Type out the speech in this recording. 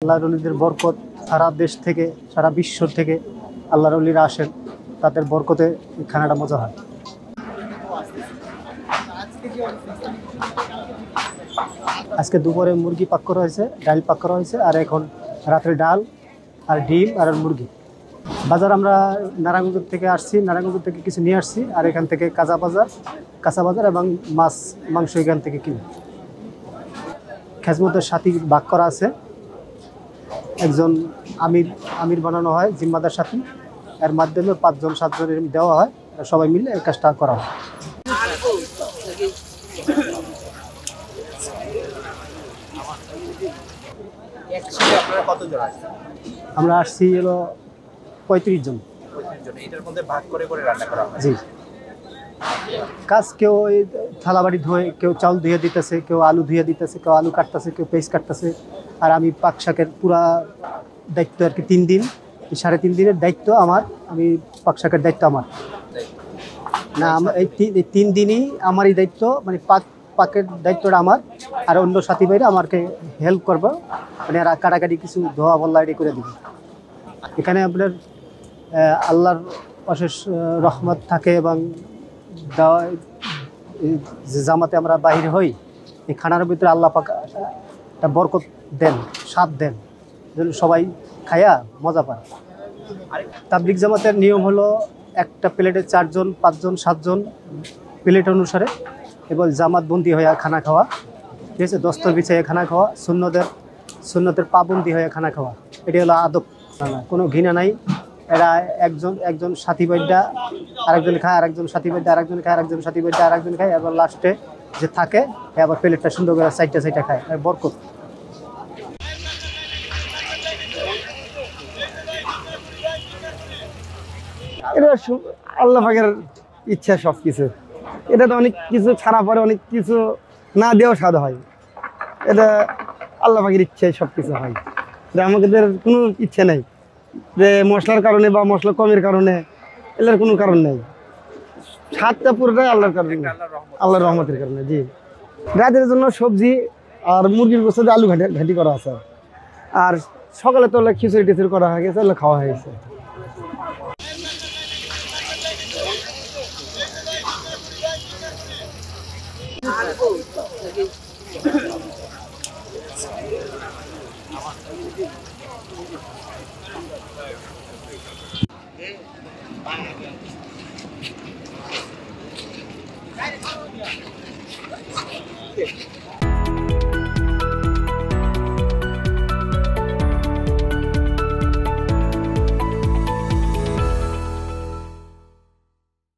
আল্লাহর ওলিদের বরকত সারা দেশ থেকে সারা বিশ্ব থেকে আল্লাহর ওলিরা আসেন, তাদের বরকতে এই খানাটা মজা হয়। আজকে দুপুরে মুরগি পাক করা হয়েছে, ডাল পাক করা হয়েছে, আর এখন রাত্রে ডাল আর ডিম আর মুরগি। বাজার আমরা নারায়ণগঞ্জ থেকে আসছি, নারায়ণগঞ্জ থেকে কিছু নিয়ে আসছি, আর এখান থেকে কাঁচা বাজার এবং মাংস এখান থেকে কিনি। খেজমতের সাথী ভাগ করা আছে, একজন আমির বানানো হয়, জিম্মাদার সাথী, এর মাধ্যমে 5-7 জনের দেওয়া হয়, সবাই মিলে এই কাজটা করা হয়। আমরা আসছি হলো 35 জন। জি, কাজ কেউ থালাবাড়ি ধুয়ে, কেউ চাউল ধুয়ে দিতেছে, কেউ আলু ধুয়ে দিতেছে, কেউ আলু কাটতেছে, কেউ পেঁয়াজ কাটতেছে। আর আমি পাক শাকের পুরা দায়িত্ব আর কি 3 দিন, 3.5 দিনের দায়িত্ব আমার, আমি পাক শাকের দায়িত্ব আমার না, এই 3 দিনই আমারই দায়িত্ব, মানে পাকের দায়িত্বটা আমার, আর অন্য সাথী ভাইরা আমাকে হেল্প করবো, মানে আর কাটাকাটি কিছু ধোয়া বল্লা এটি করে দিবে। এখানে আপনার আল্লাহর অশেষ রহমত থাকে, এবং যে জামাতে আমরা বাহির হই, এই খানার ভিতরে আল্লাহ পাক একটা বরকত দেন, স্বাদ দেন, যেন সবাই খায়া মজা পায়। তাবলিগ জামাতের নিয়ম হলো একটা প্লেটে 4 জন, 5 জন, 7 জন প্লেট অনুসারে এবং জামাতবন্দি হয়ে খানা খাওয়া, ঠিক আছে, দস্তর বিছাইয়ে খানা খাওয়া, সুন্নতের পাবন্দি হয়ে খানা খাওয়া, এটি হলো আদব। কোনো ঘৃণা নাই। এরা একজন সাথী ভাইটা আরেকজন খায়, আরেকজন সাথী ভাইটা আরেকজন খায়, আরেকজন সাথী ভাইটা আরেকজন খায়, এবার লাস্টে যে থাকে আবার প্লেটটা সুন্দর করে সাইডটা খায়, আর বরকত। এটা আল্লাহ পাকের ইচ্ছা সব কিছু। এটা তো অনেক কিছু ছাড়া পরে অনেক কিছু না দেওয়াও স্বাদ হয়। এটা আল্লাহ পাকের ইচ্ছায় সব কিছু হয়। আমাদের কোনো ইচ্ছে নেই যে মশলার কারণে বা মশলা কমের কারণে, এটার কোনো কারণ নেই। স্বাদটা পুরোটাই আল্লাহর কারণে, আল্লাহর রহমতের কারণে। জি, রাতের জন্য সবজি আর মুরগির গোস্ত দিয়ে আলু ঘাঁটি করা আছে, আর সকালে তো খিচুড়ি টিচুড়ি করা হয়ে গেছে, খাওয়া হয়ে গেছে।